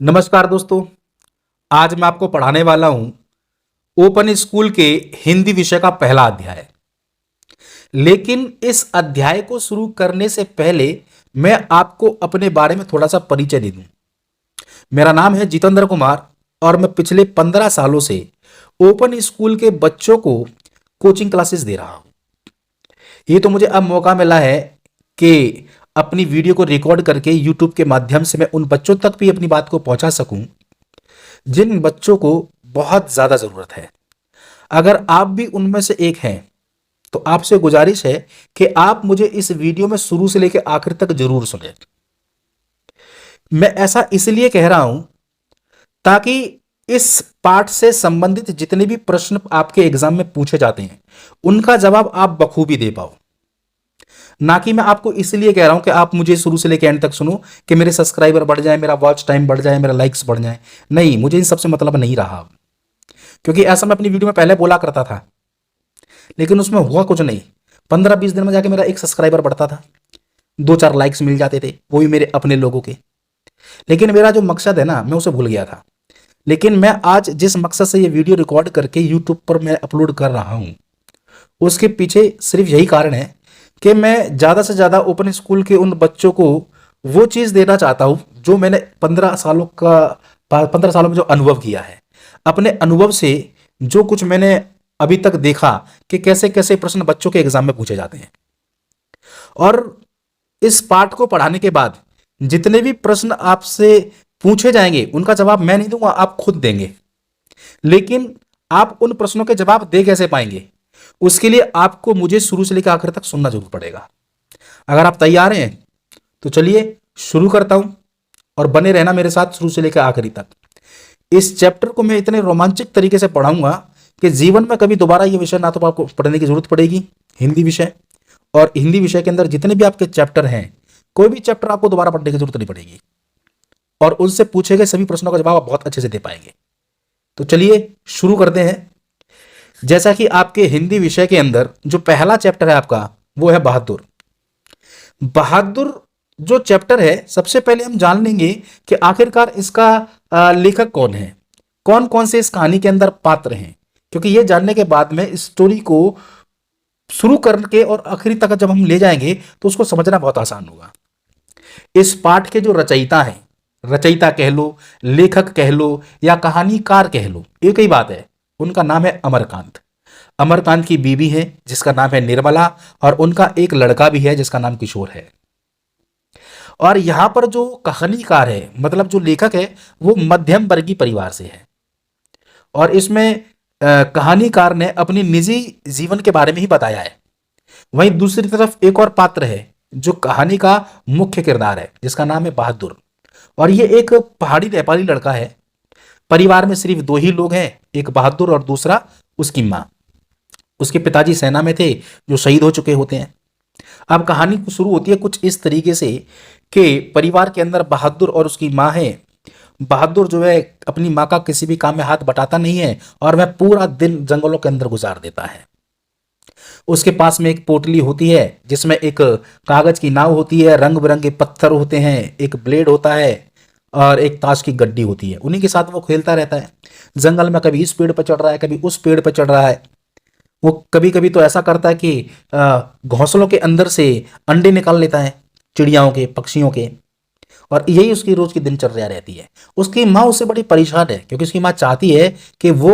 नमस्कार दोस्तों। आज मैं आपको पढ़ाने वाला हूं ओपन स्कूल के हिंदी विषय का पहला अध्याय। लेकिन इस अध्याय को शुरू करने से पहले मैं आपको अपने बारे में थोड़ा सा परिचय दे दूं। मेरा नाम है जितेंद्र कुमार और मैं पिछले 15 सालों से ओपन स्कूल के बच्चों को कोचिंग क्लासेस दे रहा हूं। ये तो मुझे अब मौका मिला है कि अपनी वीडियो को रिकॉर्ड करके यूट्यूब के माध्यम से मैं उन बच्चों तक भी अपनी बात को पहुंचा सकूं जिन बच्चों को बहुत ज्यादा जरूरत है। अगर आप भी उनमें से एक हैं तो आपसे गुजारिश है कि आप मुझे इस वीडियो में शुरू से लेकर आखिर तक जरूर सुनें। मैं ऐसा इसलिए कह रहा हूं ताकि इस पाठ से संबंधित जितने भी प्रश्न आपके एग्जाम में पूछे जाते हैं उनका जवाब आप बखूबी दे पाओ। ना कि मैं आपको इसलिए कह रहा हूं कि आप मुझे शुरू से लेकर एंड तक सुनो कि मेरे सब्सक्राइबर बढ़ जाए, मेरा वॉच टाइम बढ़ जाए, मेरा लाइक्स बढ़ जाए। नहीं, मुझे इन सबसे मतलब नहीं रहा। क्योंकि ऐसा मैं अपनी वीडियो में पहले बोला करता था, लेकिन उसमें हुआ कुछ नहीं। 15-20 दिन में जाके मेरा एक सब्सक्राइबर बढ़ता था, 2-4 लाइक्स मिल जाते थे, वो भी मेरे अपने लोगों के। लेकिन मेरा जो मकसद है ना, मैं उसे भूल गया था। लेकिन मैं आज जिस मकसद से ये वीडियो रिकॉर्ड करके यूट्यूब पर मैं अपलोड कर रहा हूं उसके पीछे सिर्फ यही कारण है कि मैं ज्यादा से ज्यादा ओपन स्कूल के उन बच्चों को वो चीज देना चाहता हूं जो मैंने 15 सालों में जो अनुभव किया है। अपने अनुभव से जो कुछ मैंने अभी तक देखा कि कैसे कैसे प्रश्न बच्चों के एग्जाम में पूछे जाते हैं, और इस पाठ को पढ़ाने के बाद जितने भी प्रश्न आपसे पूछे जाएंगे उनका जवाब मैं नहीं दूंगा, आप खुद देंगे। लेकिन आप उन प्रश्नों के जवाब दे कैसे पाएंगे, उसके लिए आपको मुझे शुरू से लेकर आखिर तक सुनना जरूर पड़ेगा। अगर आप तैयार हैं तो चलिए शुरू करता हूं, और बने रहना मेरे साथ शुरू से लेकर आखिरी तक। इस चैप्टर को मैं इतने रोमांचक तरीके से पढ़ाऊंगा कि जीवन में कभी दोबारा ये विषय ना तो आपको पढ़ने की जरूरत पड़ेगी, हिंदी विषय। और हिंदी विषय के अंदर जितने भी आपके चैप्टर हैं, कोई भी चैप्टर आपको दोबारा पढ़ने की जरूरत नहीं पड़ेगी, और उनसे पूछे गए सभी प्रश्नों का जवाब आप बहुत अच्छे से दे पाएंगे। तो चलिए शुरू करते हैं। जैसा कि आपके हिंदी विषय के अंदर जो पहला चैप्टर है आपका, वो है बहादुर। बहादुर जो चैप्टर है, सबसे पहले हम जान लेंगे कि आखिरकार इसका लेखक कौन है, कौन कौन से इस कहानी के अंदर पात्र हैं। क्योंकि ये जानने के बाद में स्टोरी को शुरू करके और आखिरी तक जब हम ले जाएंगे तो उसको समझना बहुत आसान होगा। इस पाठ के जो रचयिता हैं, रचयिता कह लो, लेखक कह लो, या कहानीकार कह लो, एक ही बात है। उनका नाम है अमरकांत। अमरकांत की बीवी है जिसका नाम है निर्मला, और उनका एक लड़का भी है जिसका नाम किशोर है। और यहां पर जो कहानीकार है, मतलब जो लेखक है, वो मध्यम वर्गीय परिवार से है। और इसमें कहानीकार ने अपनी निजी जीवन के बारे में ही बताया है। वहीं दूसरी तरफ एक और पात्र है जो कहानी का मुख्य किरदार है, जिसका नाम है बहादुर। और ये एक पहाड़ी नेपाली लड़का है। परिवार में सिर्फ दो ही लोग हैं, एक बहादुर और दूसरा उसकी माँ। उसके पिताजी सेना में थे जो शहीद हो चुके होते हैं। अब कहानी शुरू होती है कुछ इस तरीके से कि परिवार के अंदर बहादुर और उसकी माँ है। बहादुर जो है अपनी माँ का किसी भी काम में हाथ बटाता नहीं है, और वह पूरा दिन जंगलों के अंदर गुजार देता है। उसके पास में एक पोटली होती है जिसमें एक कागज की नाव होती है, रंग बिरंगे पत्थर होते हैं, एक ब्लेड होता है, और एक ताश की गड्डी होती है। उन्हीं के साथ वो खेलता रहता है। जंगल में कभी इस पेड़ पर चढ़ रहा है, कभी उस पेड़ पर चढ़ रहा है। वो कभी कभी तो ऐसा करता है कि घोंसलों के अंदर से अंडे निकाल लेता है, चिड़ियाओं के, पक्षियों के। और यही उसकी रोज की दिनचर्या रहती है। उसकी माँ उससे बड़ी परेशान है क्योंकि उसकी माँ चाहती है कि वो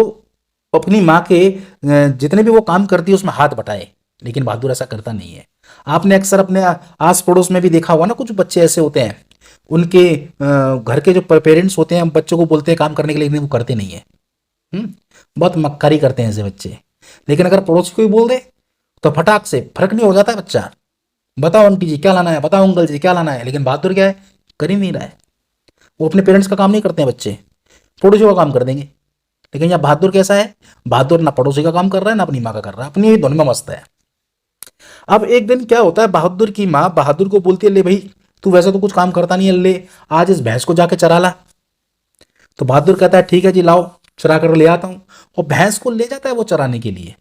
अपनी माँ के जितने भी वो काम करती है उसमें हाथ बटाए, लेकिन बहादुर ऐसा करता नहीं है। आपने अक्सर अपने आस पड़ोस में भी देखा हुआ ना, कुछ बच्चे ऐसे होते हैं, उनके घर के जो पेरेंट्स होते हैं बच्चों को बोलते हैं काम करने के लिए, लेकिन वो करते नहीं है। बहुत मक्कारी करते हैं ऐसे बच्चे। लेकिन अगर पड़ोसी को भी बोल दे तो फटाक से फर्क नहीं हो जाता है बच्चा। बताओ आंटी जी क्या लाना है, बताओ अंकल जी क्या लाना है। लेकिन बहादुर क्या है, कर ही नहीं रहा है। वो अपने पेरेंट्स का काम नहीं करते हैं बच्चे, पड़ोसियों का काम कर देंगे। लेकिन यहाँ बहादुर कैसा है, बहादुर ना पड़ोसी का काम कर रहा है ना अपनी माँ का कर रहा है, अपनी धुन में मस्त है। अब एक दिन क्या होता है, बहादुर की माँ बहादुर को बोलती है, ले भाई तू वैसे तो कुछ काम करता नहीं है, ले आज इस भैंस को जाके चरा ला। तो बहादुर कहता है ठीक है जी, लाओ चरा कर ले आता हूं। और भैंस को ले जाता है वो चराने के लिए,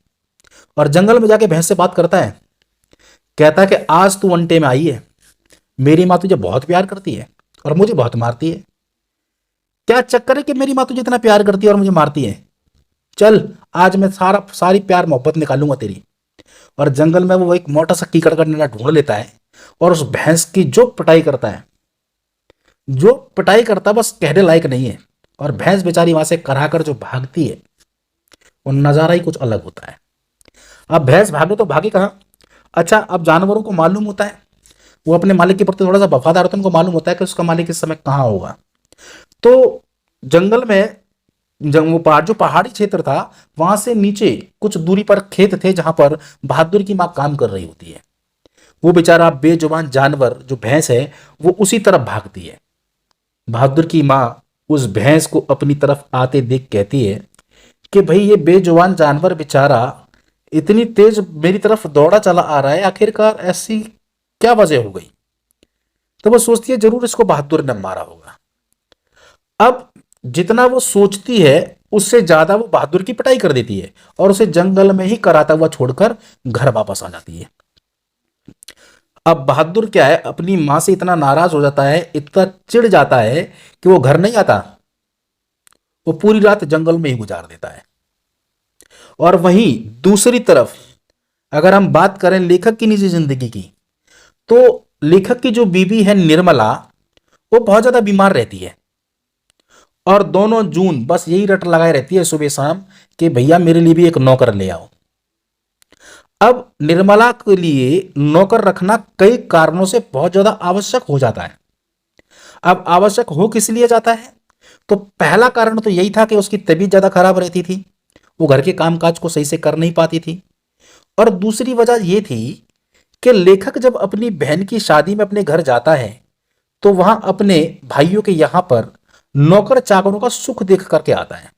और जंगल में जाके भैंस से बात करता है। कहता है कि आज तू अंटे में आई है, मेरी माँ तुझे बहुत प्यार करती है और मुझे बहुत मारती है। क्या चक्कर है कि मेरी माँ तुझे इतना प्यार करती है और मुझे मारती है? चल, आज मैं सारी प्यार मोहब्बत निकालूंगा तेरी। और जंगल में वो एक मोटा सा कीकड़ का डंडा ढूंढ लेता है और उस भैंस की जो पिटाई करता है, जो पिटाई करता है, बस कहने लायक नहीं है। और भैंस बेचारी वहां से कराकर जो भागती है, वो नजारा ही कुछ अलग होता है। अब भैंस भागे तो भागे कहाँ? अच्छा, अब जानवरों को मालूम होता है, वो अपने मालिक के प्रति थोड़ा सा वफादार होता है, उनको मालूम होता है कि उसका मालिक इस समय कहाँ होगा। तो जंगल में, जब वो पहाड़, जो पहाड़ी क्षेत्र था, वहां से नीचे कुछ दूरी पर खेत थे जहां पर बहादुर की माँ काम कर रही होती है। वो बेचारा बेजुबान जानवर जो भैंस है, वो उसी तरफ भागती है। बहादुर की माँ उस भैंस को अपनी तरफ आते देख कहती है कि भाई, ये बेजुबान जानवर बेचारा इतनी तेज मेरी तरफ दौड़ा चला आ रहा है, आखिरकार ऐसी क्या वजह हो गई? तो वो सोचती है जरूर इसको बहादुर ने मारा होगा। अब जितना वो सोचती है, उससे ज्यादा वो बहादुर की पिटाई कर देती है और उसे जंगल में ही कराता हुआ छोड़कर घर वापस आ जाती है। अब बहादुर क्या है, अपनी मां से इतना नाराज हो जाता है, इतना चिढ़ जाता है कि वो घर नहीं आता, वो पूरी रात जंगल में ही गुजार देता है। और वहीं दूसरी तरफ अगर हम बात करें लेखक की निजी जिंदगी की, तो लेखक की जो बीवी है निर्मला, वो बहुत ज्यादा बीमार रहती है और दोनों जून बस यही रट लगाए रहती है सुबह शाम कि भैया मेरे लिए भी एक नौकर ले आओ। अब निर्मला के लिए नौकर रखना कई कारणों से बहुत ज्यादा आवश्यक हो जाता है। अब आवश्यक हो किस लिए जाता है? तो पहला कारण तो यही था कि उसकी तबीयत ज्यादा खराब रहती थी, वो घर के कामकाज को सही से कर नहीं पाती थी। और दूसरी वजह यह थी कि लेखक जब अपनी बहन की शादी में अपने घर जाता है, तो वहां अपने भाइयों के यहां पर नौकर चाकरों का सुख देख करके आता है,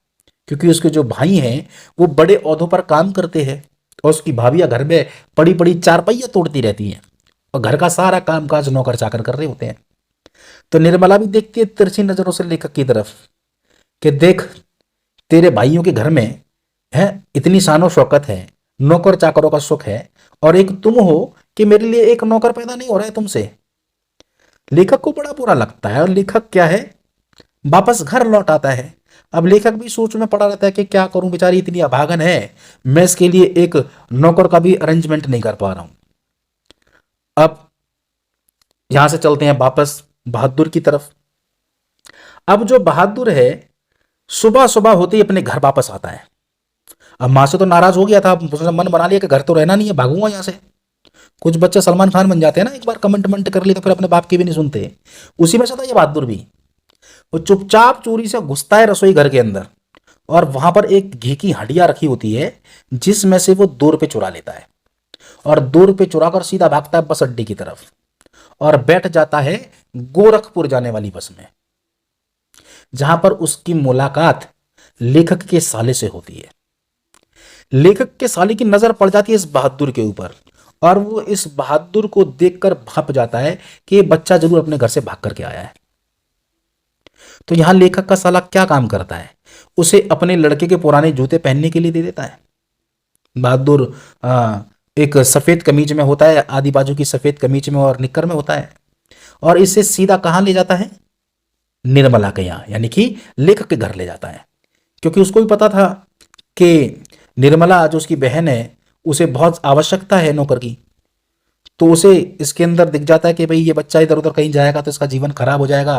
क्योंकि उसके जो भाई हैं वो बड़े ओहदों पर काम करते हैं और उसकी भाभियां घर में पड़ी पड़ी चारपाइयां तोड़ती रहती हैं और घर का सारा कामकाज नौकर चाकर कर रहे होते हैं। तो निर्मला भी देखती है तिरछी नजरों से लेखक की तरफ कि देख, तेरे भाइयों के घर में है इतनी शानो शौकत है, नौकर चाकरों का सुख है, और एक तुम हो कि मेरे लिए एक नौकर पैदा नहीं हो रहा है तुमसे। लेखक को बड़ा बुरा लगता है और लेखक क्या है, वापस घर लौट आता है। अब लेखक भी सोच में पड़ा रहता है कि क्या करूं, बेचारी इतनी अभागन है, मैं इसके लिए एक नौकर का भी अरेंजमेंट नहीं कर पा रहा हूं। अब यहां से चलते हैं वापस बहादुर की तरफ। अब जो बहादुर है, सुबह सुबह होते ही अपने घर वापस आता है। अब मां से तो नाराज हो गया था, अब उसने मन बना लिया कि घर तो रहना नहीं है, भागूंगा यहां से। कुछ बच्चे सलमान खान बन जाते हैं ना, एक बार कमेंट कर लिए तो फिर अपने बाप की भी नहीं सुनते। उसी में से था ये बहादुर भी। वो चुपचाप चोरी से घुसता है रसोई घर के अंदर, और वहां पर एक घी की हंडिया रखी होती है जिसमें से वो 2 रुपए चुरा लेता है और 2 रुपए चुराकर सीधा भागता है बस अड्डे की तरफ और बैठ जाता है गोरखपुर जाने वाली बस में, जहां पर उसकी मुलाकात लेखक के साले से होती है। लेखक के साले की नजर पड़ जाती है इस बहादुर के ऊपर और वो इस बहादुर को देखकर भाप जाता है कि ये बच्चा जरूर अपने घर से भाग करके आया है। तो यहां लेखक का साला क्या काम करता है, उसे अपने लड़के के पुराने जूते पहनने के लिए दे देता है। बहादुर एक सफेद कमीज में होता है, आधी बाजू की सफेद कमीज में और निक्कर में होता है, और इसे सीधा कहां ले जाता है? निर्मला के यहां, यानी कि लेखक के घर ले जाता है, क्योंकि उसको भी पता था कि निर्मला जो उसकी बहन है, उसे बहुत आवश्यकता है नौकर की। तो उसे इसके अंदर दिख जाता है कि भाई ये बच्चा इधर उधर कहीं जाएगा तो इसका जीवन खराब हो जाएगा,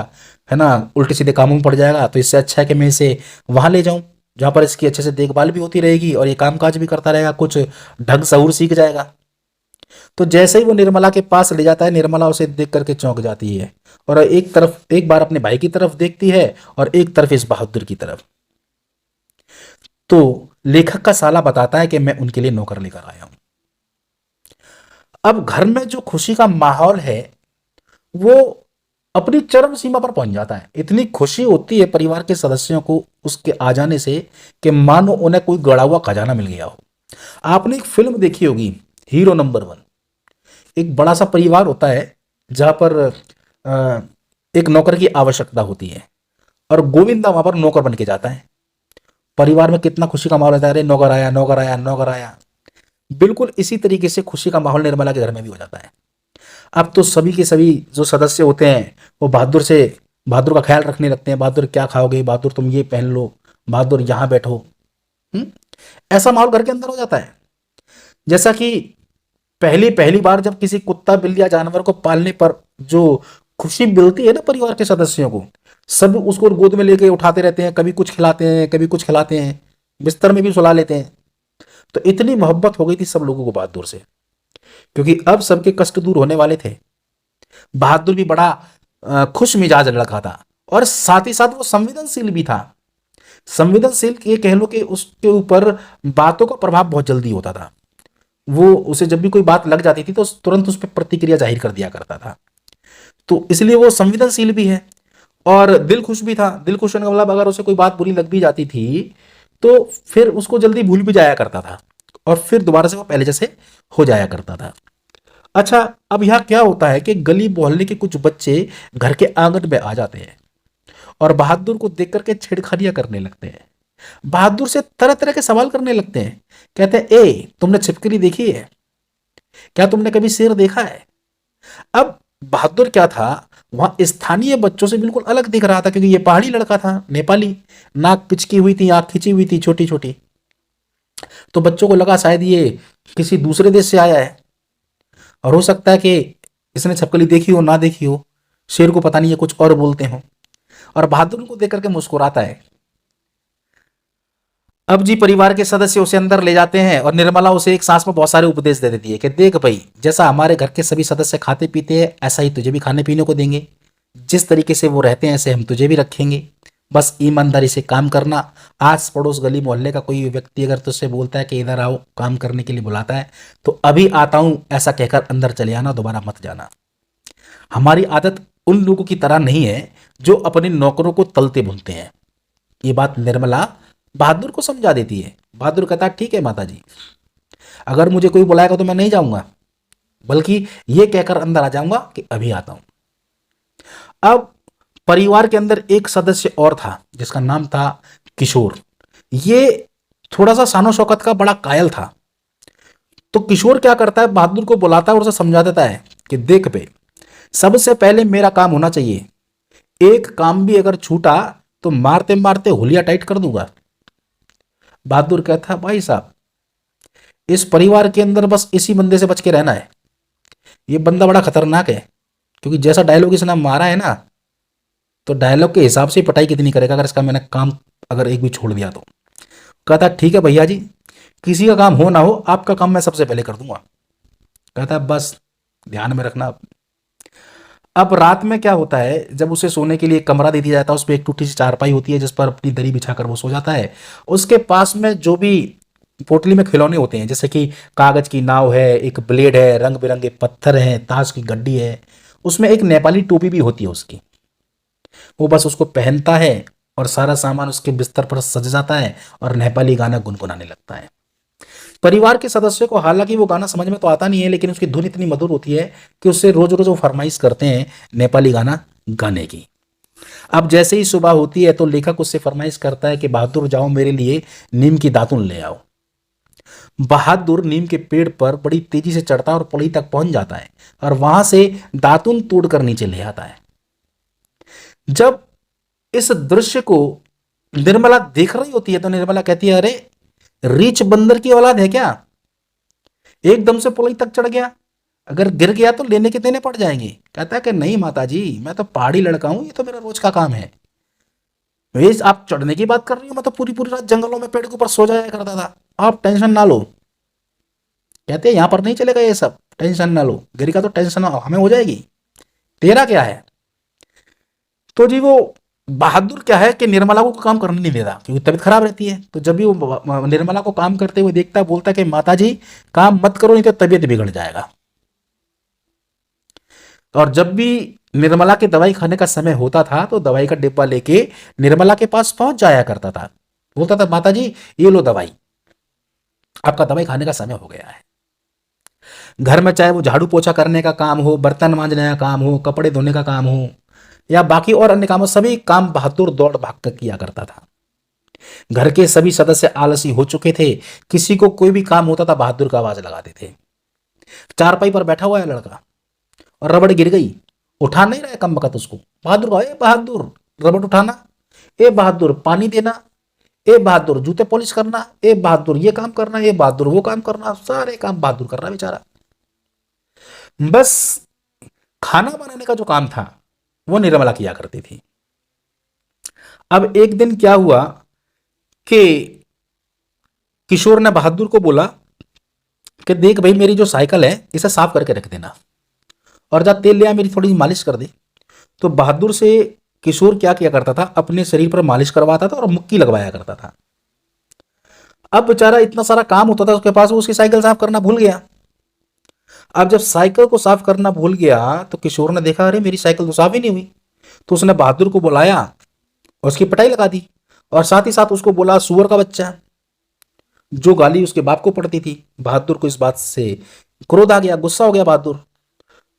है ना, उल्टे सीधे कामों में पड़ जाएगा। तो इससे अच्छा है कि मैं इसे वहां ले जाऊं जहां पर इसकी अच्छे से देखभाल भी होती रहेगी और ये कामकाज भी करता रहेगा, कुछ ढंग सहूर सीख जाएगा। तो जैसे ही वो निर्मला के पास ले जाता है, निर्मला उसे देख करके चौंक जाती है और एक बार अपने भाई की तरफ देखती है और एक तरफ इस बहादुर की तरफ। तो लेखक का साला बताता है कि मैं उनके लिए नौकर लेकर आया हूं। अब घर में जो खुशी का माहौल है वो अपनी चरम सीमा पर पहुंच जाता है। इतनी खुशी होती है परिवार के सदस्यों को उसके आ जाने से कि मानो उन्हें कोई गड़ा हुआ खजाना मिल गया हो। आपने एक फिल्म देखी होगी, हीरो नंबर 1। एक बड़ा सा परिवार होता है जहां पर अ, एक नौकर की आवश्यकता होती है और गोविंदा वहां पर नौकर बन के जाता है। परिवार में कितना खुशी का माहौल रहता है, अरे नौकर आया, नौकर आया, नौकर आया। बिल्कुल इसी तरीके से खुशी का माहौल निर्मला के घर में भी हो जाता है। अब तो सभी के सभी जो सदस्य होते हैं वो बहादुर से बहादुर का ख्याल रखने लगते हैं, बहादुर क्या खाओगे, बहादुर तुम ये पहन लो, बहादुर यहाँ बैठो। हम्म? ऐसा माहौल घर के अंदर हो जाता है। जैसा कि पहली पहली बार जब किसी कुत्ता बिल्ली या जानवर को पालने पर जो खुशी मिलती है ना परिवार के सदस्यों को, सब उसको गोद में लेके उठाते रहते हैं, कभी कुछ खिलाते हैं, कभी कुछ खिलाते हैं, बिस्तर में भी सुला लेते हैं। तो इतनी मोहब्बत हो गई थी सब लोगों को बहादुर से, क्योंकि अब सबके कष्ट दूर होने वाले थे। बहादुर भी बड़ा खुश मिजाज लड़का था, और साथ ही साथ वो संवेदनशील भी था। संवेदनशील ये कह लो कि उसके ऊपर बातों का प्रभाव बहुत जल्दी होता था। वो उसे जब भी कोई बात लग जाती थी तो तुरंत उस पर प्रतिक्रिया जाहिर कर दिया करता था। तो इसलिए वो संवेदनशील भी है, और दिल खुश भी था। दिल खुश होने का मतलब अगर उसे कोई बात बुरी लग भी जाती थी तो फिर उसको जल्दी भूल भी जाया करता था, और फिर दोबारा से वो पहले जैसे हो जाया करता था। अच्छा, अब यहाँ क्या होता है कि गली मोहल्ले के कुछ बच्चे घर के आंगन में आ जाते हैं और बहादुर को देख करके छेड़खानियां करने लगते हैं। बहादुर से तरह तरह के सवाल करने लगते हैं। कहते हैं, ए तुमने छिपकली देखी है? क्या तुमने कभी शेर देखा है? अब बहादुर क्या था, वहां स्थानीय बच्चों से बिल्कुल अलग दिख रहा था, क्योंकि ये पहाड़ी लड़का था, नेपाली, नाक पिचकी हुई थी, आंख खिंची हुई थी छोटी छोटी। तो बच्चों को लगा शायद ये किसी दूसरे देश से आया है, और हो सकता है कि इसने छिपकली देखी हो ना देखी हो, शेर को पता नहीं है कुछ और बोलते हो। और बहादुर को देख करके मुस्कुराता है। अब जी परिवार के सदस्य उसे अंदर ले जाते हैं, और निर्मला उसे एक सांस में बहुत सारे उपदेश दे देती है कि देख भाई, जैसा हमारे घर के सभी सदस्य खाते पीते हैं ऐसा ही तुझे भी खाने पीने को देंगे, जिस तरीके से वो रहते हैं ऐसे हम तुझे भी रखेंगे। बस ईमानदारी से काम करना। आस पड़ोस गली मोहल्ले का कोई व्यक्ति अगर तुझसे बोलता है कि इधर आओ काम करने के लिए बुलाता है, तो अभी आता हूं ऐसा कहकर अंदर चले आना, दोबारा मत जाना। हमारी आदत उन लोगों की तरह नहीं है जो अपने नौकरों को तलते भूनते हैं। ये बात निर्मला बहादुर को समझा देती है। बहादुर कहता है, ठीक है माता जी, अगर मुझे कोई बुलाएगा तो मैं नहीं जाऊंगा, बल्कि ये कहकर अंदर आ जाऊंगा कि अभी आता हूं। अब परिवार के अंदर एक सदस्य और था जिसका नाम था किशोर। ये थोड़ा सा शानो शौकत का बड़ा कायल था। तो किशोर क्या करता है, बहादुर को बुलाता है और उसे समझा देता है कि देख बे, सबसे पहले मेरा काम होना चाहिए, एक काम भी अगर छूटा तो मारते मारते हुलिया टाइट कर दूंगा। बहादुर कहता है, भाई साहब, इस परिवार के अंदर बस इसी बंदे से बच के रहना है। ये बंदा बड़ा खतरनाक है, क्योंकि जैसा डायलॉग इसने मारा है ना, तो डायलॉग के हिसाब से पटाई कितनी करेगा अगर इसका मैंने काम अगर एक भी छोड़ दिया तो। कहता ठीक है भैया जी, किसी का काम हो ना हो आपका काम मैं सबसे पहले कर दूंगा। कहता बस ध्यान में रखना। अब रात में क्या होता है, जब उसे सोने के लिए एक कमरा दे दिया जाता है, उस पर एक टूटी सी चारपाई होती है जिस पर अपनी दरी बिछाकर वो सो जाता है। उसके पास में जो भी पोटली में खिलौने होते हैं, जैसे कि कागज की नाव है, एक ब्लेड है, रंग बिरंगे पत्थर हैं, ताश की गड्डी है, उसमें एक नेपाली टोपी भी होती है उसकी। वो बस उसको पहनता है और सारा सामान उसके बिस्तर पर सज जाता है और नेपाली गाना गुनगुनाने लगता है। परिवार के सदस्यों को हालांकि वो गाना समझ में तो आता नहीं है, लेकिन उसकी धुन इतनी मधुर होती है कि उससे रोज रोज वो फरमाइश करते हैं नेपाली गाना गाने की। अब जैसे ही सुबह होती है तो लेखक उससे फरमाइश करता है कि बहादुर जाओ मेरे लिए नीम की दातुन ले आओ। बहादुर नीम के पेड़ पर बड़ी तेजी से चढ़ता है और पड़ी तक पहुंच जाता है और वहां से दातुन तोड़कर नीचे ले आता है। जब इस दृश्य को निर्मला देख रही होती है तो निर्मला कहती है, अरे रीछ बंदर की औलाद है क्या, एकदम से पुलाई तक चढ़ गया, अगर गिर गया तो लेने के देने पड़ जाएंगे। कहता है कि नहीं माता जी, मैं तो पहाड़ी लड़का हूं, ये तो मेरा रोज का काम है। वेज आप चढ़ने की बात कर रही हो, मैं तो पूरी पूरी रात जंगलों में पेड़ के ऊपर सो जाया करता था, आप टेंशन ना लो। कहते हैं यहां पर नहीं चलेगा ये सब, टेंशन ना लो, गिर का तो टेंशन हमें हो जाएगी, तेरा क्या है। तो जी वो बहादुर क्या है कि निर्मला को काम करने नहीं देता, क्योंकि तबीयत खराब रहती है। तो जब भी वो निर्मला को काम करते हुए देखता है, बोलता है कि माता जी काम मत करो नहीं तो तबीयत बिगड़ जाएगा। और जब भी निर्मला के दवाई खाने का समय होता था तो दवाई का डिब्बा लेके निर्मला के पास पहुंच जाया करता था, बोलता था माता जी ये लो दवाई, आपका दवाई खाने का समय हो गया है। घर में चाहे वो झाड़ू पोछा करने का काम हो, बर्तन मांजने का काम हो, कपड़े धोने का काम हो, या बाकी और अन्य काम हो, सभी काम बहादुर दौड़ भाग कर किया करता था। घर के सभी सदस्य आलसी हो चुके थे, किसी को कोई भी काम होता था बहादुर का आवाज लगाते थे। चारपाई पर बैठा हुआ है लड़का और रबड़ गिर गई उठा नहीं रहा है कम वक्त उसको। बहादुर का, ए बहादुर रबड़ उठाना, ए बहादुर पानी देना, ए बहादुर जूते पॉलिश करना, ए बहादुर ये काम करना, ए बहादुर वो काम करना, सारे काम बहादुर कर रहा है बेचारा। बस खाना बनाने का जो काम था वो निर्मला किया करती थी। अब एक दिन क्या हुआ कि किशोर ने बहादुर को बोला कि देख भाई, मेरी जो साइकिल है इसे साफ करके रख देना, और जा तेल ले आ, मेरी थोड़ी मालिश कर दे। तो बहादुर से किशोर क्या किया करता था, अपने शरीर पर मालिश करवाता था और मुक्की लगवाया करता था। अब बेचारा इतना सारा काम होता था उसके पास, वो उसकी साइकिल साफ करना भूल गया। अब जब साइकिल को साफ करना भूल गया तो किशोर ने देखा, अरे मेरी साइकिल तो साफ ही नहीं हुई। तो उसने बहादुर को बुलाया और उसकी पिटाई लगा दी, और साथ ही साथ उसको बोला सुअर का बच्चा, जो गाली उसके बाप को पड़ती थी। बहादुर को इस बात से क्रोध आ गया, गुस्सा हो गया बहादुर।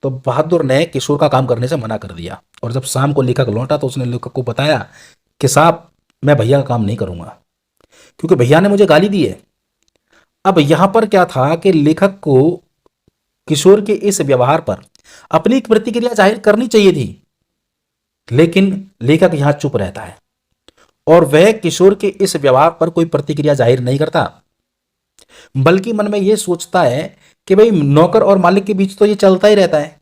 तो बहादुर ने किशोर का काम करने से मना कर दिया, और जब शाम को लेखक लौटा तो उसने लेखक को बताया कि साहब, मैं भैया का काम नहीं करूंगा क्योंकि भैया ने मुझे गाली दी है। अब यहां पर क्या था कि लेखक को किशोर के इस व्यवहार पर अपनी प्रतिक्रिया जाहिर करनी चाहिए थी, लेकिन लेखक यहां चुप रहता है और वह किशोर के इस व्यवहार पर कोई प्रतिक्रिया जाहिर नहीं करता, बल्कि मन में यह सोचता है कि भाई नौकर और मालिक के बीच तो ये चलता ही रहता है,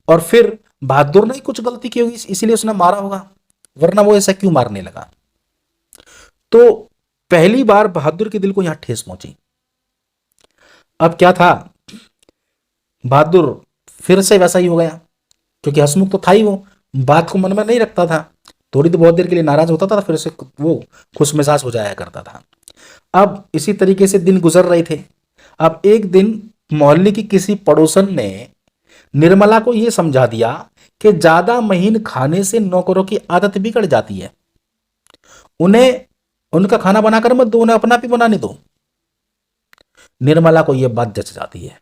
और फिर बहादुर ने ही कुछ गलती की होगी इसीलिए उसने मारा होगा, वरना वो ऐसा क्यों मारने लगा। तो पहली बार बहादुर के दिल को यहां ठेस पहुंची। अब क्या था, बहादुर फिर से वैसा ही हो गया, क्योंकि हंसमुख तो था ही वो, बात को मन में नहीं रखता था, थोड़ी तो बहुत देर के लिए नाराज होता था, फिर से वो खुश मिजाज हो जाया करता था। अब इसी तरीके से दिन गुजर रहे थे। अब एक दिन मोहल्ले की किसी पड़ोसन ने निर्मला को यह समझा दिया कि ज्यादा महीन खाने से नौकरों की आदत बिगड़ जाती है, उन्हें उनका खाना बनाकर मत दो, उन्हें अपना भी बनाने दो। निर्मला को यह बात जच जाती है।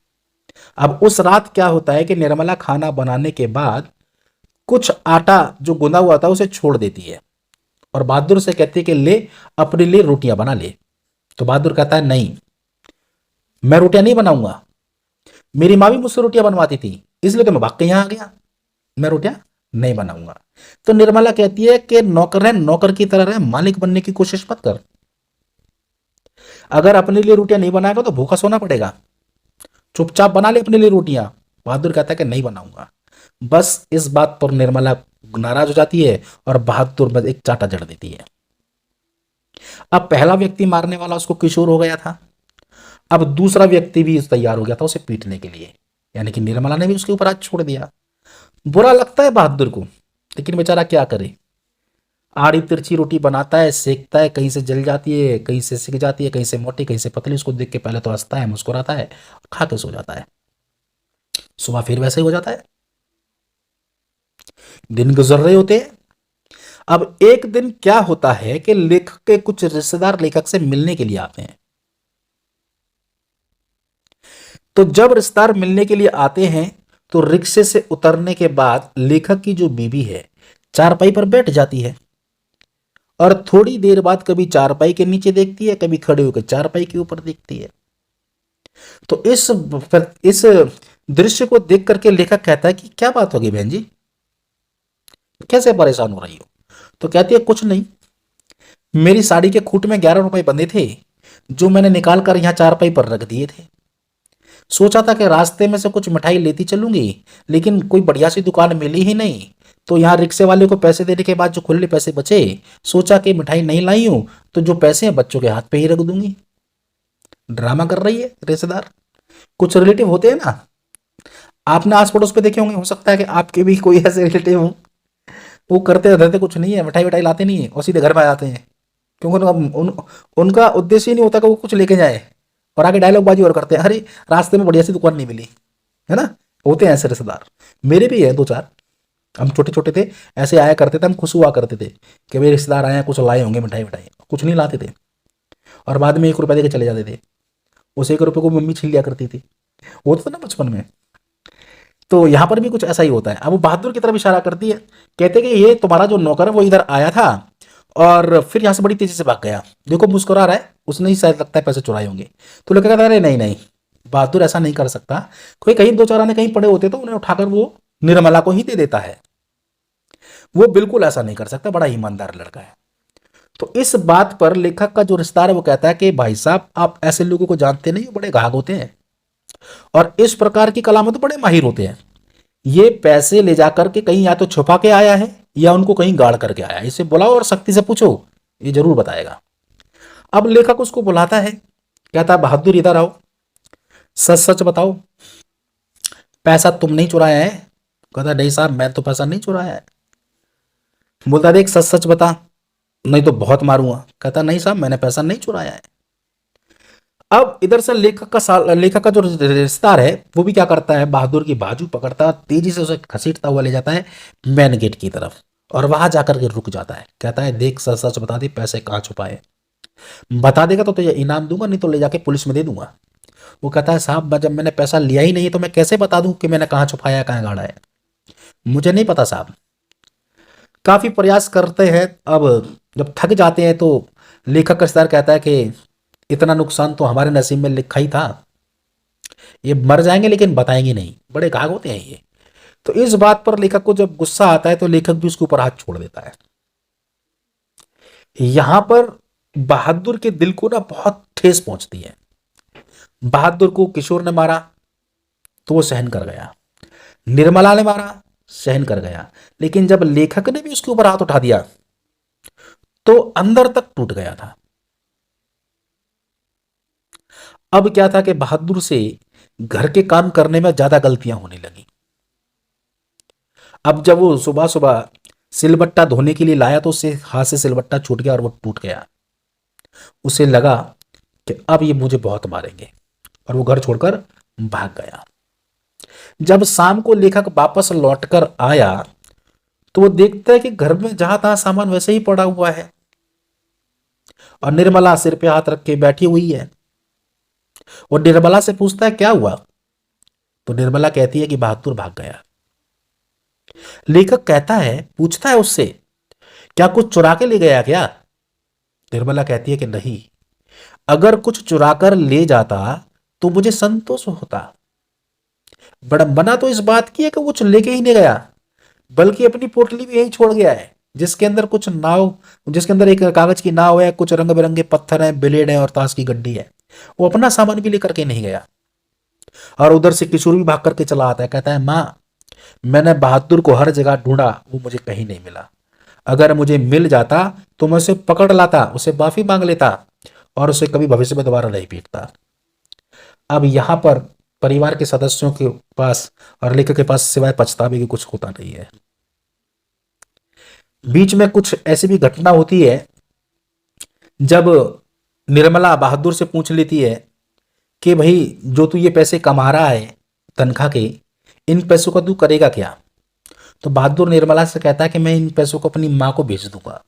अब उस रात क्या होता है कि निर्मला खाना बनाने के बाद कुछ आटा जो गुना हुआ था उसे छोड़ देती है, और बहादुर से कहती है कि ले अपने लिए रोटियां बना ले। तो बहादुर कहता है नहीं, मैं रोटियां नहीं बनाऊंगा, मेरी माँ भी मुझसे रोटियां बनवाती थी, इसलिए तो मैं भाग के यहां आ गया, मैं रोटियां नहीं बनाऊंगा। तो निर्मला कहती है कि नौकर है, नौकर की तरह रहे, मालिक बनने की कोशिश मत कर। अगर अपने लिए रोटियां नहीं बनाएगा तो भूखा सोना पड़ेगा, चुपचाप बना ले अपने लिए रोटियां। बहादुर कहता है कि नहीं बनाऊंगा। बस इस बात पर निर्मला नाराज हो जाती है और बहादुर में एक चांटा जड़ देती है। अब पहला व्यक्ति मारने वाला उसको किशोर हो गया था, अब दूसरा व्यक्ति भी तैयार हो गया था उसे पीटने के लिए, यानी कि निर्मला ने भी उसके ऊपर हाथ छोड़ दिया। बुरा लगता है बहादुर को, लेकिन बेचारा क्या करे, आड़ी तिरछी रोटी बनाता है, सेकता है, कहीं से जल जाती है, कहीं से सिक जाती है, कहीं से मोटी, कहीं से पतली। उसको देख के पहले तो हंसता है, मुस्कुराता है, खा के सो जाता है। सुबह फिर वैसे ही हो जाता है। दिन गुजर रहे होते हैं। अब एक दिन क्या होता है कि लेखक के कुछ रिश्तेदार लेखक से मिलने के लिए आते हैं। तो जब रिश्तेदार मिलने के लिए आते हैं तो रिक्शे से उतरने के बाद लेखक की जो बीवी है चारपाई पर बैठ जाती है, और थोड़ी देर बाद कभी चारपाई के नीचे देखती है, कभी खड़े होकर चारपाई के ऊपर देखती है। तो इस दृश्य को देख करके लेखक कहता है कि क्या बात होगी बहन जी, कैसे परेशान हो रही हो। तो कहती है कुछ नहीं, मेरी साड़ी के खूट में 11 रुपए बंधे थे जो मैंने निकाल कर यहां चारपाई पर रख दिए थे। सोचा था कि रास्ते में से कुछ मिठाई लेती चलूंगी, लेकिन कोई बढ़िया सी दुकान मिली ही नहीं, तो यहाँ रिक्शे वाले को पैसे देने के बाद जो खुले पैसे बचे, सोचा कि मिठाई नहीं लाई हूं तो जो पैसे हैं बच्चों के हाथ पे ही रख दूंगी। ड्रामा कर रही है रिश्तेदार। कुछ रिलेटिव होते हैं ना, आपने आस पड़ोस पे देखे होंगे, हो सकता है कि आपके भी कोई ऐसे रिलेटिव हो, वो करते रहते कुछ नहीं है, मिठाई विठाई लाते नहीं है और सीधे घर में आ जाते हैं, क्योंकि उनका उद्देश्य ही नहीं होता कि वो कुछ लेके जाए, और आगे डायलॉग बाजी और करते हैं, अरे रास्ते में बढ़िया सी दुकान नहीं मिली, है ना। होते हैं ऐसे रिश्तेदार, मेरे भी है 2-4। हम छोटे छोटे थे, ऐसे आया करते थे, हम खुश हुआ करते थे कि भाई रिश्तेदार आए हैं, कुछ लाए होंगे मिठाई विठाई, कुछ नहीं लाते थे, और बाद में 1 रुपया देके चले जाते थे। उस 1 रुपये को मम्मी छीन लिया करती थी, होता था ना बचपन में। तो यहाँ पर भी कुछ ऐसा ही होता है। अब वो बहादुर की तरफ इशारा करती है, कहते कि ये तुम्हारा जो नौकर है वो इधर आया था और फिर यहाँ से बड़ी तेजी से भाग गया, देखो मुस्कुरा रहा है, उसने ही शायद लगता है पैसे चुराए होंगे। तो लड़का कहता है अरे नहीं नहीं, बहादुर ऐसा नहीं कर सकता, कोई कहीं 2-4 आने कहीं पड़े होते तो उन्हें उठाकर वो निर्मला को ही दे देता है। वो बिल्कुल ऐसा नहीं कर सकता, बड़ा ईमानदार लड़का है। तो इस बात पर लेखक का जो रिश्ता है वो कहता है कि भाई साहब आप ऐसे लोगों को जानते नहीं, वो बड़े घाघ होते हैं और इस प्रकार की कला में तो बड़े माहिर होते हैं। ये पैसे ले जाकर के कहीं या तो छुपा के आया है या उनको कहीं गाड़ करके आया है। इसे बुलाओ और सख्ती से पूछो, ये जरूर बताएगा। अब लेखक उसको बुलाता है, कहता है बहादुर इधर आओ, सच सच बताओ, पैसा तुम नहीं चुराया है? कहता नहीं साहब मैं तो पैसा नहीं चुराया है। बोलता देख सच सच बता, नहीं तो बहुत मारूंगा। कहता नहीं साहब मैंने पैसा नहीं चुराया है। अब इधर से लेखक का जो रिश्तेदार है वो भी क्या करता है, बहादुर की बाजू पकड़ता है, तेजी से उसे घसीटता हुआ ले जाता है मेन गेट की तरफ और वहां जाकर के रुक जाता है। कहता है देख सच सच बता दे पैसे कहाँ छुपाए, बता देगा तो तुझे इनाम दूंगा, नहीं तो ले जाके पुलिस में दे दूंगा। वो कहता है साहब जब मैंने पैसा लिया ही नहीं है तो मैं कैसे बता दूं कि मैंने कहाँ छुपाया कहाँ गाड़ा है, मुझे नहीं पता साहब। काफी प्रयास करते हैं, अब जब थक जाते हैं तो लेखक का रिश्तेदार कहता है कि इतना नुकसान तो हमारे नसीब में लिखा ही था, ये मर जाएंगे लेकिन बताएंगे नहीं, बड़े घाघ होते हैं ये। तो इस बात पर लेखक को जब गुस्सा आता है तो लेखक भी उसके ऊपर हाथ छोड़ देता है। यहां पर बहादुर के दिल को ना बहुत ठेस पहुंचती है। बहादुर को किशोर ने मारा तो वो सहन कर गया, निर्मला ने मारा सहन कर गया, लेकिन जब लेखक ने भी उसके ऊपर हाथ उठा दिया तो अंदर तक टूट गया था। अब क्या था कि बहादुर से घर के काम करने में ज्यादा गलतियां होने लगी। अब जब वो सुबह सुबह सिलबट्टा धोने के लिए लाया तो उससे हाथ से सिलबट्टा छूट गया और वो टूट गया। उसे लगा कि अब ये मुझे बहुत मारेंगे और वो घर छोड़कर भाग गया। जब शाम को लेखक वापस लौटकर आया तो वो देखता है कि घर में जहां तहां सामान वैसे ही पड़ा हुआ है और निर्मला सिर पे हाथ रख के बैठी हुई है। वो निर्मला से पूछता है क्या हुआ, तो निर्मला कहती है कि बहादुर भाग गया। लेखक कहता है, पूछता है उससे क्या कुछ चुरा के ले गया क्या? निर्मला कहती है कि नहीं, अगर कुछ चुरा कर ले जाता तो मुझे संतोष होता। बड़म्बना तो इस बात की है कि कुछ लेके ही नहीं गया, बल्कि अपनी पोटली भी यहीं छोड़ गया है जिसके अंदर कुछ नाव, जिसके अंदर एक कागज की नाव है, कुछ रंग बिरंगे पत्थर हैं, ब्लेड है और ताश की गड्डी है। वो अपना सामान भी लेकर के नहीं गया। और उधर से किशोर भी भाग करके चला आता है, कहता है मां मैंने बहादुर को हर जगह ढूंढा, वो मुझे कहीं नहीं मिला। अगर मुझे मिल जाता तो मैं उसे पकड़ लाता, उसे माफी मांग लेता और उसे कभी भविष्य में दोबारा नहीं पीटता। अब यहां पर परिवार के सदस्यों के पास और लेखक के पास सिवाय पछतावे की कुछ होता नहीं है। बीच में कुछ ऐसी भी घटना होती है जब निर्मला बहादुर से पूछ लेती है कि भाई जो तू ये पैसे कमा रहा है तनख्वाह के, इन पैसों का तू करेगा क्या? तो बहादुर निर्मला से कहता है कि मैं इन पैसों को अपनी माँ को भेज दूंगा।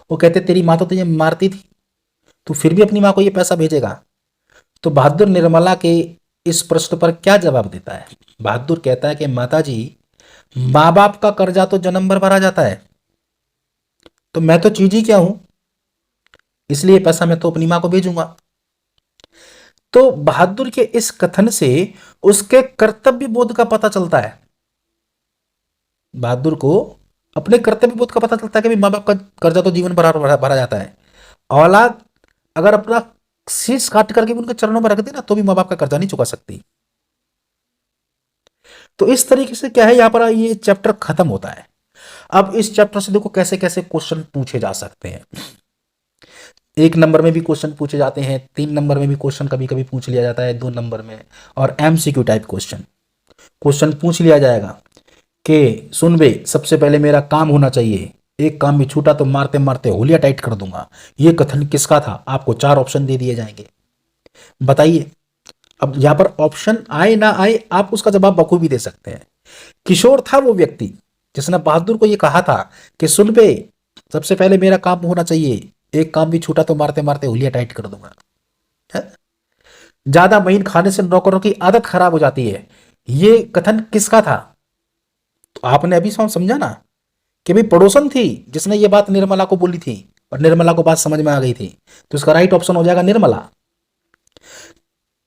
वो कहते तेरी माँ तो तुझे मारती थी, तू फिर भी अपनी माँ को ये पैसा भेजेगा? तो बहादुर निर्मला के इस प्रश्न पर क्या जवाब देता है? बहादुर कहता है कि माता जी माँ बाप का कर्जा तो जन्म भर भरा जाता है, तो मैं तो चीज ही क्या हूं, इसलिए पैसा मैं तो अपनी माँ को भेजूंगा। तो बहादुर के इस कथन से उसके कर्तव्य बोध का पता चलता है। बहादुर को अपने कर्तव्य बोध का पता चलता है कि माँ बाप का कर्जा तो जीवन भर भरा जाता है। औलाद अगर अपना शीश काट करके उनके चरणों में रख दे ना तो भी माँ बाप का कर्जा नहीं चुका सकती। तो इस तरीके से क्या है, यहां पर ये चैप्टर खत्म होता है। अब इस चैप्टर से देखो कैसे कैसे क्वेश्चन पूछे जा सकते हैं। 1 नंबर में भी क्वेश्चन पूछे जाते हैं, 3 नंबर में भी क्वेश्चन कभी कभी पूछ लिया जाता है, 2 नंबर में, और एमसीक्यू टाइप क्वेश्चन पूछ लिया जाएगा कि सुन बे सबसे पहले मेरा काम होना चाहिए, एक काम भी छूटा तो मारते मारते होलिया टाइट कर दूंगा। ये कथन किसका था? आपको 4 ऑप्शन दे दिए जाएंगे, बताइए। अब यहां पर ऑप्शन आए ना आए आप उसका जवाब बखूबी दे सकते हैं। किशोर था वो व्यक्ति जिसने बहादुर को ये कहा था कि सुन बे सबसे पहले मेरा काम होना चाहिए, एक काम भी छूटा तो मारते मारते हुलिया टाइट कर दूंगा। ज्यादा महीन खाने से नौकरों की आदत खराब हो जाती है, ये कथन किसका था? तो आपने अभी समझा ना कि भाई पड़ोसन थी जिसने ये बात निर्मला को बोली थी और निर्मला को बात समझ में आ गई थी, तो इसका राइट ऑप्शन हो जाएगा निर्मला।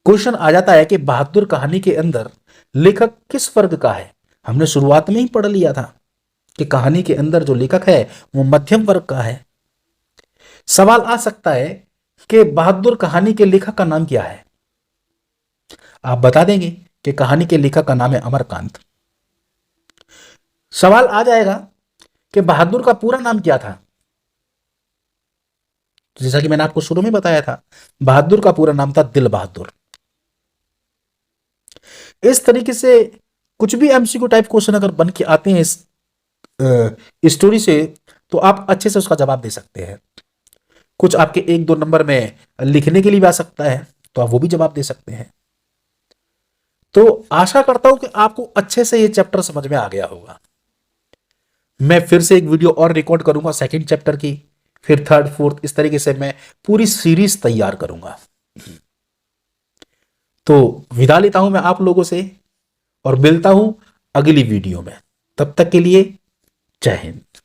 क्वेश्चन आ जाता है कि बहादुर कहानी के अंदर लेखक किस वर्ग का है? हमने शुरुआत में ही पढ़ लिया था कि कहानी के अंदर जो लेखक है वो मध्यम वर्ग का है। सवाल आ सकता है कि बहादुर कहानी के लेखक का नाम क्या है? आप बता देंगे कि कहानी के लेखक का नाम है अमरकांत। सवाल आ जाएगा कि बहादुर का पूरा नाम क्या था? जैसा कि मैंने आपको शुरू में बताया था, बहादुर का पूरा नाम था दिल बहादुर। इस तरीके से कुछ भी एमसीक्यू टाइप क्वेश्चन अगर बन के आते हैं इस स्टोरी से, तो आप अच्छे से उसका जवाब दे सकते हैं। कुछ आपके 1-2 नंबर में लिखने के लिए भी आ सकता है, तो आप वो भी जवाब दे सकते हैं। तो आशा करता हूं कि आपको अच्छे से ये चैप्टर समझ में आ गया होगा। मैं फिर से एक वीडियो और रिकॉर्ड करूंगा सेकंड चैप्टर की, फिर थर्ड, फोर्थ, इस तरीके से मैं पूरी सीरीज तैयार करूंगा। तो विदा लेता हूं मैं आप लोगों से और मिलता हूं अगली वीडियो में। तब तक के लिए जय हिंद।